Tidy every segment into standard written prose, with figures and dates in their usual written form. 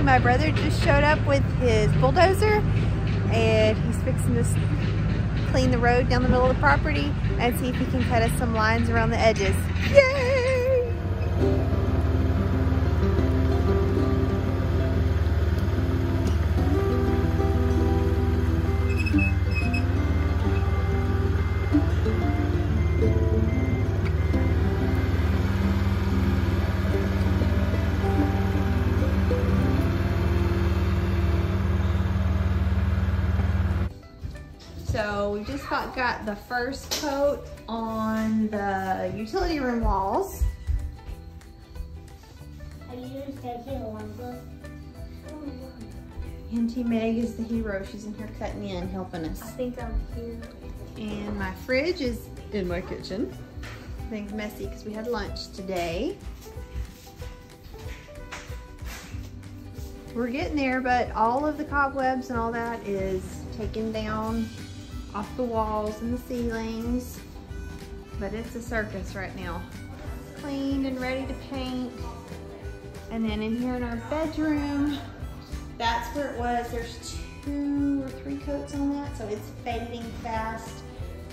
my brother just showed up with his bulldozer and he's fixing to clean the road down the middle of the property and see if he can cut us some lines around the edges. Yay! So we just got the first coat on the utility room walls. Auntie Meg is the hero. She's in here cutting in, helping us. I think I'm here. And my fridge is in my kitchen. Things messy because we had lunch today. We're getting there, but all of the cobwebs and all that is taken down off the walls and the ceilings. But it's a circus right now. It's cleaned and ready to paint. And then in here in our bedroom, that's where it was. There's 2 or 3 coats on that, so it's fading fast.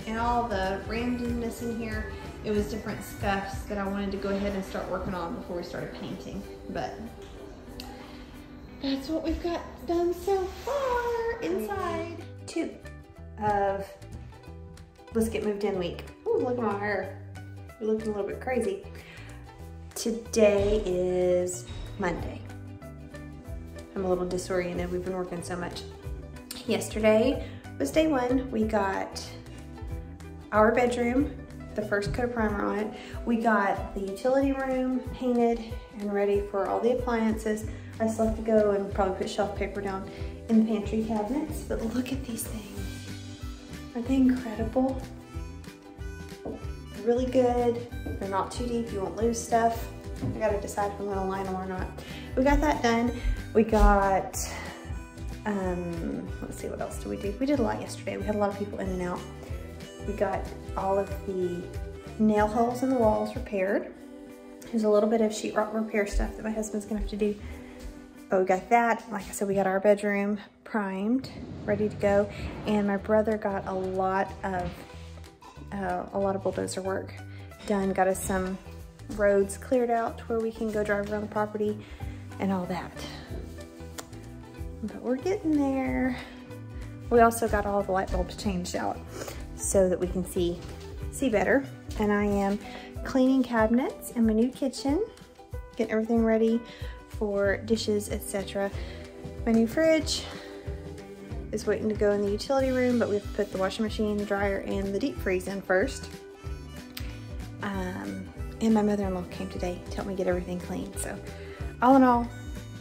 And all the randomness in here, it was different scuffs that I wanted to go ahead and start working on before we started painting. But that's what we've got done so far inside. 2 of Let's Get Moved In week. Ooh, look at my hair. You're looking a little bit crazy. Today is Monday. I'm a little disoriented. We've been working so much. Yesterday was day 1. We got our bedroom, the first coat of primer on it. We got the utility room painted and ready for all the appliances. I still have to go and probably put shelf paper down in the pantry cabinets, but look at these things. Aren't they incredible? They're really good. They're not too deep. You won't lose stuff. I gotta decide if I'm gonna line them or not. We got that done. We got, let's see, what else did we do? We did a lot yesterday. We had a lot of people in and out. We got all of the nail holes in the walls repaired. There's a little bit of sheetrock repair stuff that my husband's gonna have to do. But we got that. Like I said, we got our bedroom primed, ready to go. And my brother got a lot of bulldozer work done. Got us some roads cleared out to where we can go drive around the property and all that. But we're getting there. We also got all the light bulbs changed out so that we can see better. And I am cleaning cabinets in my new kitchen, getting everything ready for dishes, etc. My new fridge is waiting to go in the utility room, but we have to put the washing machine, the dryer, and the deep freeze in first. And my mother-in-law came today to help me get everything clean. So all in all,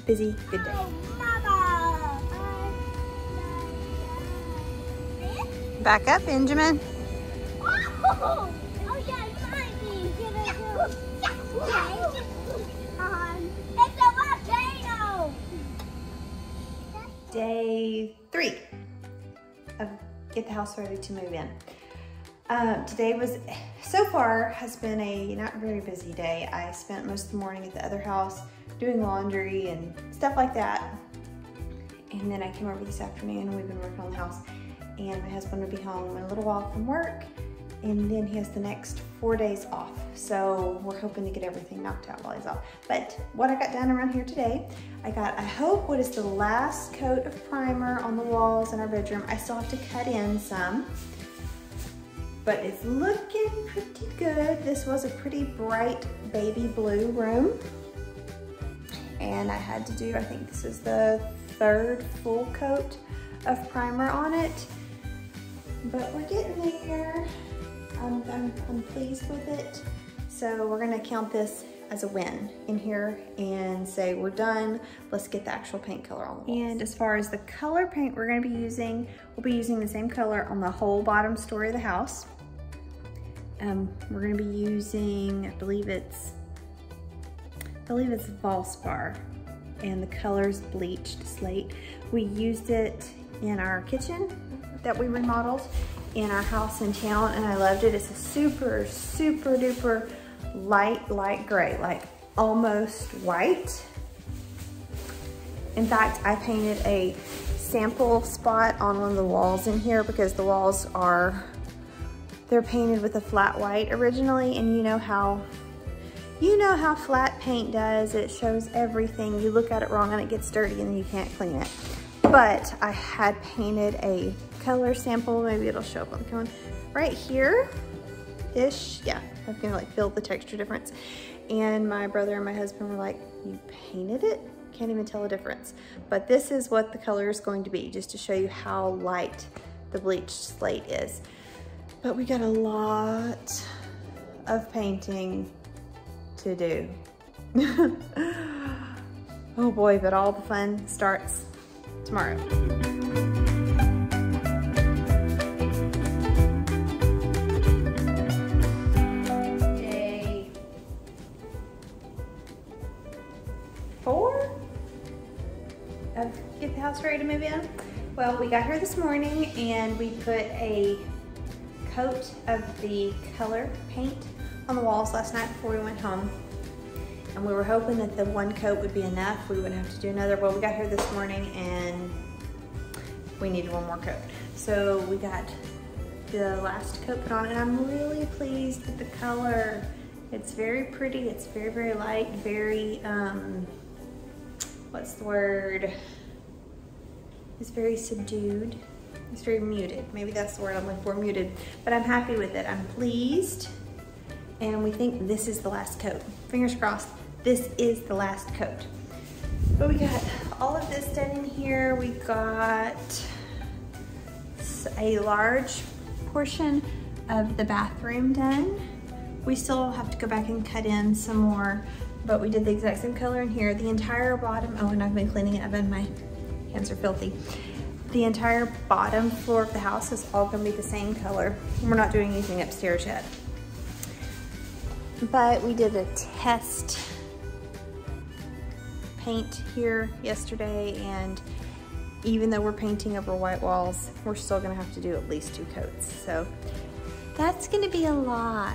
busy, good day. Back up, Benjamin. Oh yeah, it's mine. It's a volcano. Day 3 of get the house ready to move in. Today was, so far, has been a not very busy day. I spent most of the morning at the other house doing laundry and stuff like that. And then I came over this afternoon and we've been working on the house. And my husband will be home in a little while from work. And then he has the next 4 days off. So we're hoping to get everything knocked out while he's off. But what I got done around here today, I hope what is the last coat of primer on the walls in our bedroom. I still have to cut in some, but it's looking pretty good. This was a pretty bright baby blue room. And I had to do, I think this is the 3rd full coat of primer on it. But we're getting there. I'm pleased with it. So we're gonna count this as a win in here and say we're done. Let's get the actual paint color on the walls. And as far as the color paint we're gonna be using, we'll be using the same color on the whole bottom story of the house. We're gonna be using, I believe it's Valspar, and the color's bleached slate. We used it in our kitchen that we remodeled in our house in town, and I loved it. It's a super, super duper light gray, like almost white. In fact, I painted a sample spot on one of the walls in here because the walls they're painted with a flat white originally, and you know how flat paint does. It shows everything. You look at it wrong and it gets dirty and you can't clean it. But I had painted a color sample. Maybe it'll show up on the camera. Right here-ish. Yeah, I can like feel the texture difference. And my brother and my husband were like, you painted it? Can't even tell a difference. But this is what the color is going to be, just to show you how light the bleached slate is. But we got a lot of painting to do. Oh boy, but all the fun starts tomorrow. Day 4 of get the house ready to move in. Well, we got here this morning and we put a coat of the color paint on the walls last night before we went home. And we were hoping that the one coat would be enough. We wouldn't have to do another. Well, we got here this morning and we needed one more coat. So we got the last coat put on, and I'm really pleased with the color. It's very pretty. It's very, very light, very, what's the word? It's very subdued. It's very muted. Maybe that's the word I'm looking for, muted. But I'm happy with it. I'm pleased. And we think this is the last coat. Fingers crossed, this is the last coat. But we got all of this done in here. We got a large portion of the bathroom done. We still have to go back and cut in some more, but we did the exact same color in here. The entire bottom, oh, and I've been cleaning it up and my hands are filthy. The entire bottom floor of the house is all gonna be the same color. We're not doing anything upstairs yet. But we did a test paint here yesterday, and even though we're painting over white walls, we're still gonna have to do at least 2 coats. So that's gonna be a lot.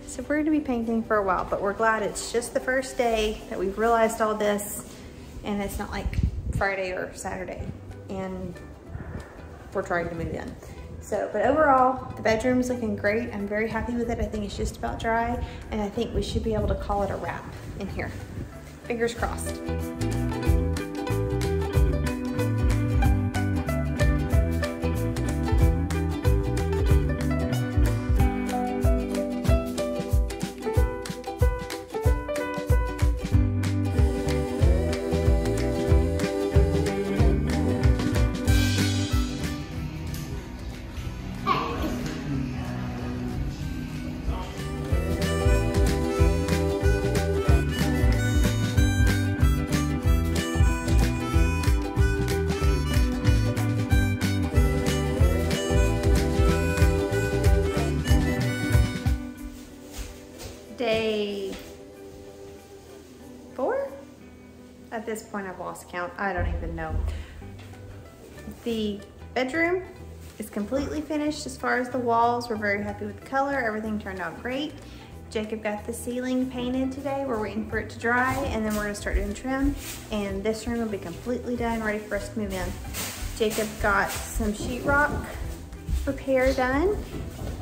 So we're gonna be painting for a while, but we're glad it's just the first day that we've realized all this, and it's not like Friday or Saturday and we're trying to move in. So, but overall, the bedroom is looking great. I'm very happy with it. I think it's just about dry, and I think we should be able to call it a wrap in here. Fingers crossed. Day 4? At this point, I've lost count. I don't even know. The bedroom is completely finished as far as the walls. We're very happy with the color. Everything turned out great. Jacob got the ceiling painted today. We're waiting for it to dry, and then we're gonna start doing trim. And this room will be completely done, ready for us to move in. Jacob got some sheetrock repair done.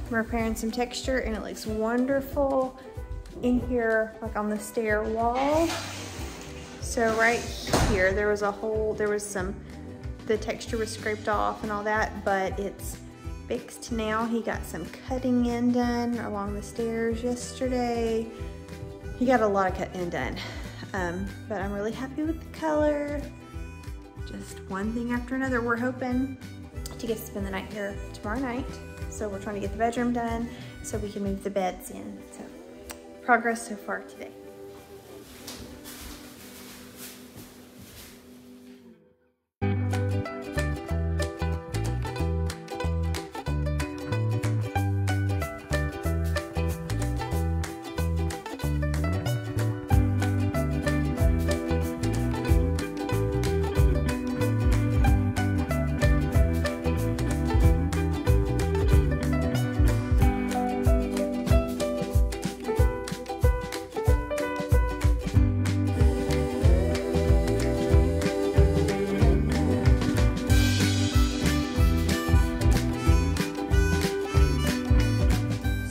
We're repairing some texture, and it looks wonderful in here, like on the stair wall. So right here, there was a hole, the texture was scraped off and all that, but it's fixed now. He got some cutting in done along the stairs yesterday. He got a lot of cutting in done, but I'm really happy with the color. Just one thing after another. We're hoping to get to spend the night here tomorrow night. So we're trying to get the bedroom done so we can move the beds in. So progress so far today.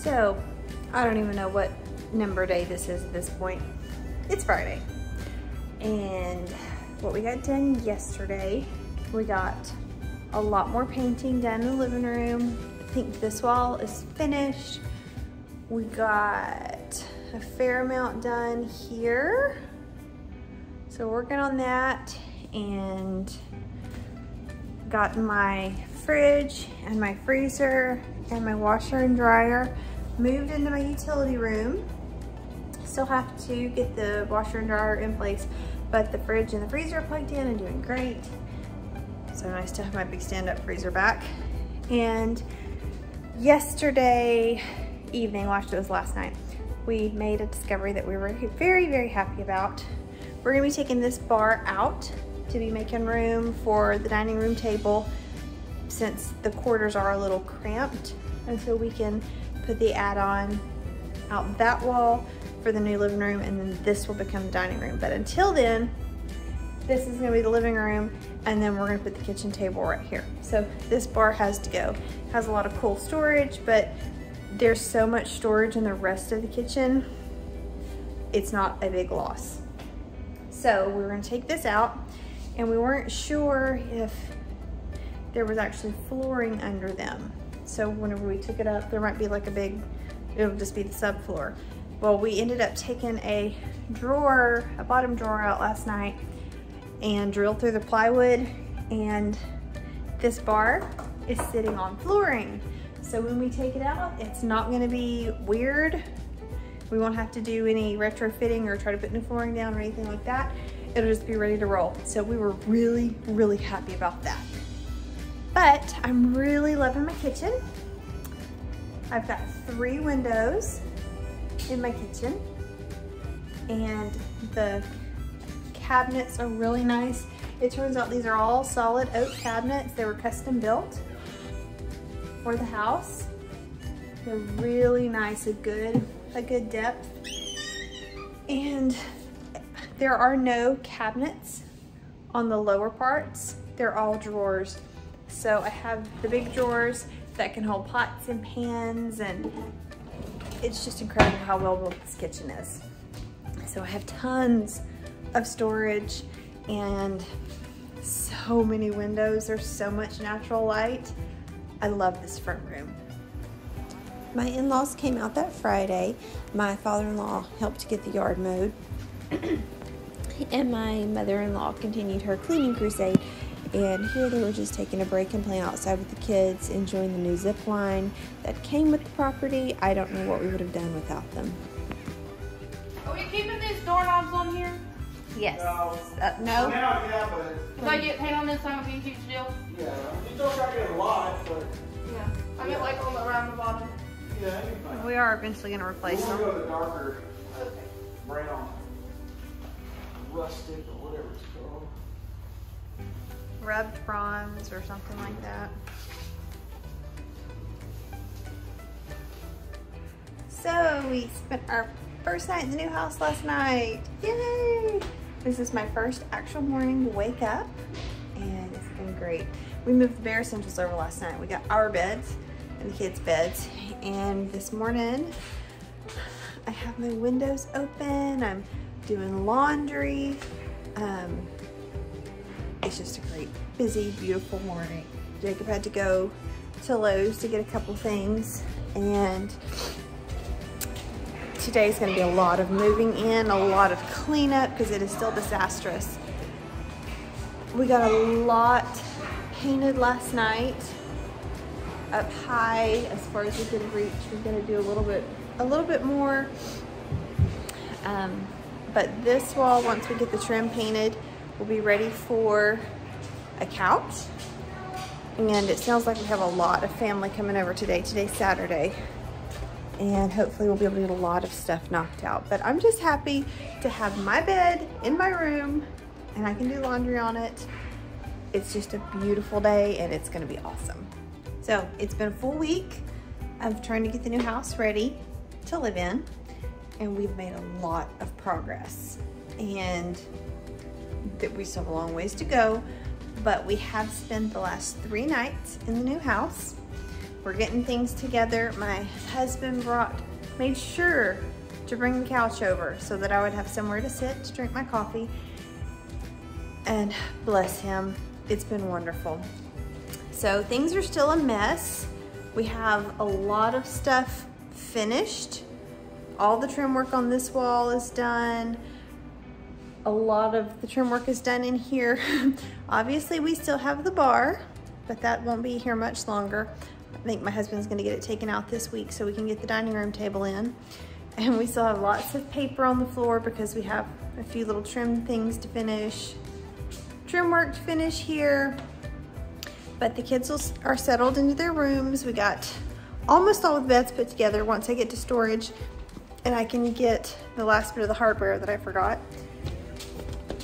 So, I don't even know what number day this is at this point. It's Friday. And what we got done yesterday, we got a lot more painting done in the living room. I think this wall is finished. We got a fair amount done here. So working on that, and got my fridge and my freezer and my washer and dryer moved into my utility room. Still have to get the washer and dryer in place, but the fridge and the freezer are plugged in and doing great. So nice to have my big stand-up freezer back. And yesterday evening, well, actually it was last night, we made a discovery that we were very, very happy about. We're gonna be taking this bar out to be making room for the dining room table, since the quarters are a little cramped, and so we can put the add-on out that wall for the new living room, and then this will become the dining room. But until then, this is gonna be the living room, and then we're gonna put the kitchen table right here. So this bar has to go. It has a lot of cool storage, but there's so much storage in the rest of the kitchen, it's not a big loss. So we're gonna take this out, and we weren't sure if there was actually flooring under them. So whenever we took it up, there might be like a big, it'll just be the subfloor. Well, we ended up taking a drawer, a bottom drawer out last night, and drilled through the plywood, and this bar is sitting on flooring. So when we take it out, it's not gonna be weird. We won't have to do any retrofitting or try to put new flooring down or anything like that. It'll just be ready to roll. So we were really, really happy about that. But I'm really loving my kitchen. I've got 3 windows in my kitchen, and the cabinets are really nice. It turns out these are all solid oak cabinets. They were custom built for the house. They're really nice, a good depth. And there are no cabinets on the lower parts. They're all drawers. So I have the big drawers that can hold pots and pans, and it's just incredible how well built this kitchen is. So I have tons of storage and so many windows. There's so much natural light. I love this front room. My in-laws came out that Friday. My father-in-law helped get the yard mowed. And my mother-in-law continued her cleaning crusade. And here they were just taking a break and playing outside with the kids, enjoying the new zip line that came with the property. I don't know what we would have done without them. Are we keeping these doorknobs on here? Yes. No. No? Yeah, but If I get paint on this side, it'll be a huge deal. yeah, you don't try to get a lot, but Yeah. I mean, like on the around the bottom. yeah, anything. We are eventually going to We replace want to them. go the darker Okay. brown, rustic or whatever it's called. Rubbed bronze or something like that. So we spent our first night in the new house last night. Yay! This is my first actual morning to wake up, and it's been great. We moved the bare essentials over last night. We got our beds and the kids' beds, and this morning I have my windows open. I'm doing laundry. It's just a great, busy, beautiful morning. Jacob had to go to Lowe's to get a couple things, and today's gonna be a lot of moving in, a lot of cleanup, because it is still disastrous. We got a lot painted last night up high as far as we could reach. We're gonna do a little bit more. But this wall, once we get the trim painted, we'll be ready for a couch. And it sounds like we have a lot of family coming over today. Today's Saturday. And hopefully we'll be able to get a lot of stuff knocked out. But I'm just happy to have my bed in my room, and I can do laundry on it. It's just a beautiful day, and it's gonna be awesome. So it's been a full week of trying to get the new house ready to live in, and we've made a lot of progress. And that we still have a long ways to go, but we have spent the last 3 nights in the new house. We're getting things together. My husband made sure to bring the couch over so that I would have somewhere to sit to drink my coffee. And bless him, it's been wonderful. So things are still a mess. We have a lot of stuff finished. All the trim work on this wall is done. A lot of the trim work is done in here. Obviously, we still have the bar, but that won't be here much longer. I think my husband's gonna get it taken out this week so we can get the dining room table in. And we still have lots of paper on the floor because we have a few little trim things to finish. Trim work to finish here. But the kids are settled into their rooms. We got almost all of the beds put together once I get to storage and I can get the last bit of the hardware that I forgot.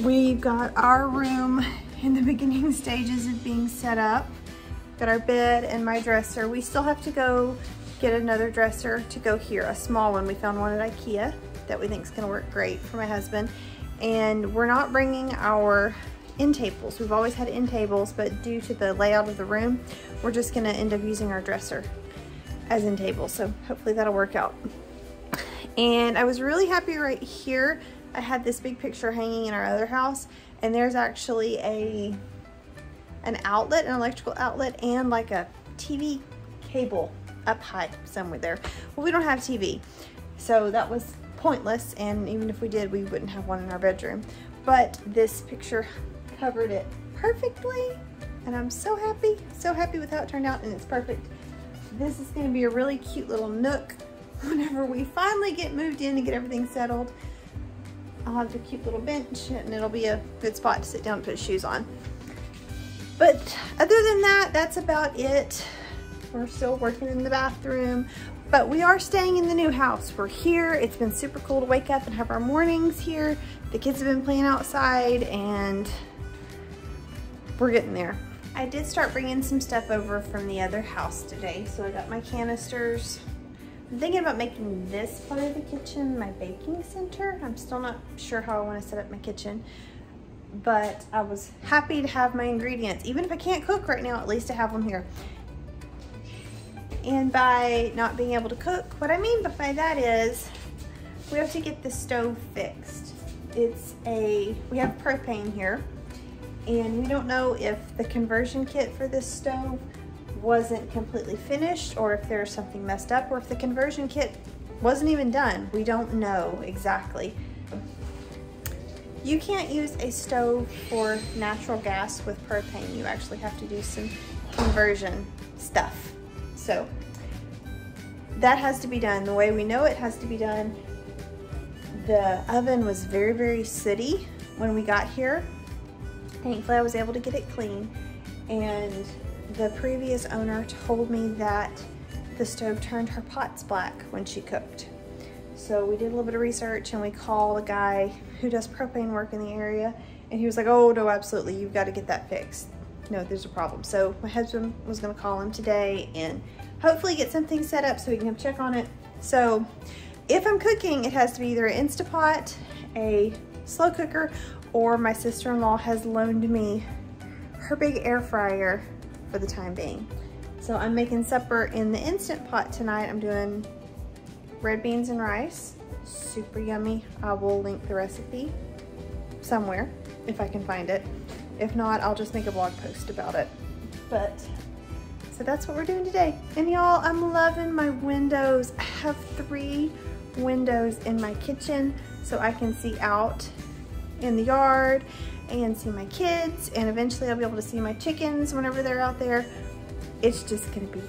We've got our room in the beginning stages of being set up. Got our bed and my dresser. We still have to go get another dresser to go here, a small one. We found one at IKEA that we think is gonna work great for my husband. And we're not bringing our end tables. We've always had end tables, but due to the layout of the room, we're just gonna end up using our dresser as end tables. So hopefully that'll work out. And I was really happy right here. I had this big picture hanging in our other house, and there's actually an outlet, an electrical outlet, and like a TV cable up high somewhere there. Well, we don't have TV, so that was pointless, and even if we did, we wouldn't have one in our bedroom. But this picture covered it perfectly, and I'm so happy with how it turned out, and it's perfect. This is gonna be a really cute little nook whenever we finally get moved in and get everything settled. I'll have a cute little bench, and it'll be a good spot to sit down and put shoes on. But other than that, that's about it. We're still working in the bathroom, but we are staying in the new house. We're here. It's been super cool to wake up and have our mornings here. The kids have been playing outside, and we're getting there. I did start bringing some stuff over from the other house today. So I got my canisters. I'm thinking about making this part of the kitchen my baking center. I'm still not sure how I want to set up my kitchen, but I was happy to have my ingredients. Even if I can't cook right now, at least I have them here. And by not being able to cook, what I mean by that is we have to get the stove fixed. We have propane here, and we don't know if the conversion kit for this stove wasn't completely finished, or if there's something messed up, or if the conversion kit wasn't even done. We don't know exactly. You can't use a stove for natural gas with propane. You actually have to do some conversion stuff. So that has to be done. The way we know it has to be done, the oven was very, very sooty when we got here. Thankfully, I was able to get it clean, and the previous owner told me that the stove turned her pots black when she cooked. So we did a little bit of research, and we called a guy who does propane work in the area, and he was like, oh no, absolutely, you've got to get that fixed. No, there's a problem. So my husband was gonna call him today and hopefully get something set up so we can come check on it. So if I'm cooking, it has to be either an Instapot, a slow cooker, or my sister-in-law has loaned me her big air fryer for the time being. So I'm making supper in the Instant Pot tonight. I'm doing red beans and rice, super yummy. I will link the recipe somewhere if I can find it. If not, I'll just make a blog post about it. But, so that's what we're doing today. And y'all, I'm loving my windows. I have 3 windows in my kitchen so I can see out in the yard and see my kids, and eventually I'll be able to see my chickens whenever they're out there. It's just gonna be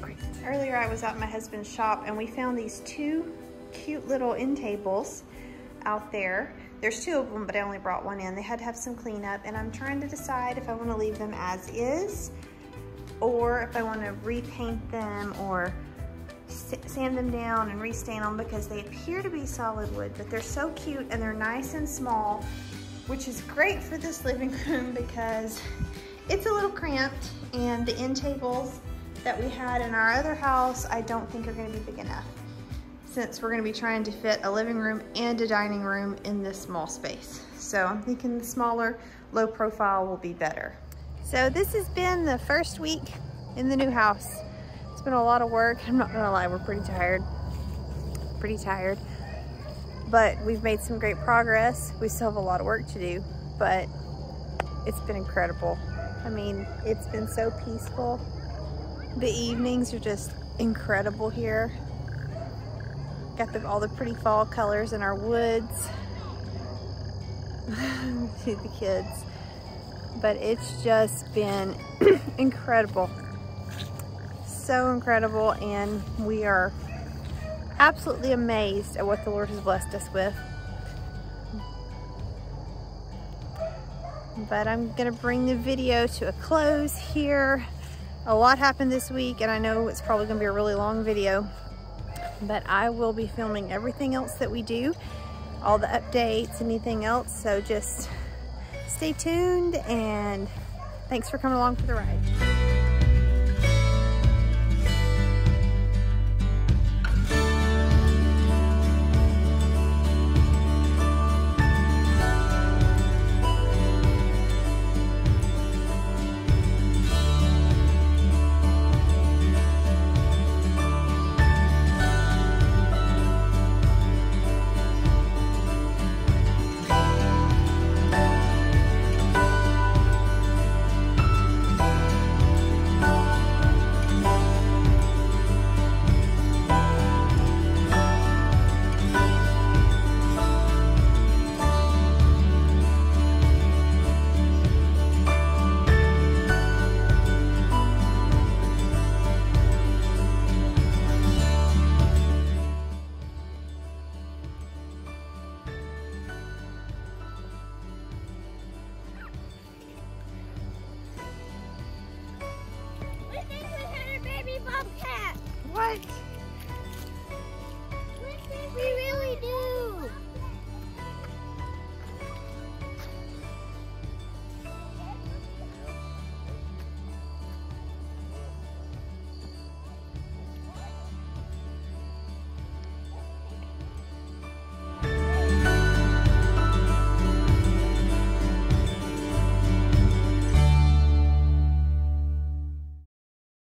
great. Earlier I was out in my husband's shop, and we found these 2 cute little end tables out there. There's 2 of them, but I only brought 1 in. They had to have some cleanup, and I'm trying to decide if I want to leave them as is, or if I want to repaint them or sand them down and restain them, because they appear to be solid wood, but they're so cute and they're nice and small, which is great for this living room because it's a little cramped, and the end tables that we had in our other house I don't think are going to be big enough, since we're going to be trying to fit a living room and a dining room in this small space. So I'm thinking the smaller, low profile will be better. So this has been the first week in the new house. It's It's been a lot of work. I'm not gonna lie, we're pretty tired. But we've made some great progress. We still have a lot of work to do, but it's been incredible. I mean, it's been so peaceful. The evenings are just incredible here. Got all the pretty fall colors in our woods. To the kids. But it's just been incredible. So incredible, and we are absolutely amazed at what the Lord has blessed us with. But I'm gonna bring the video to a close here. A lot happened this week, and I know it's probably gonna be a really long video, but I will be filming everything else that we do, all the updates, anything else. So just stay tuned, and thanks for coming along for the ride.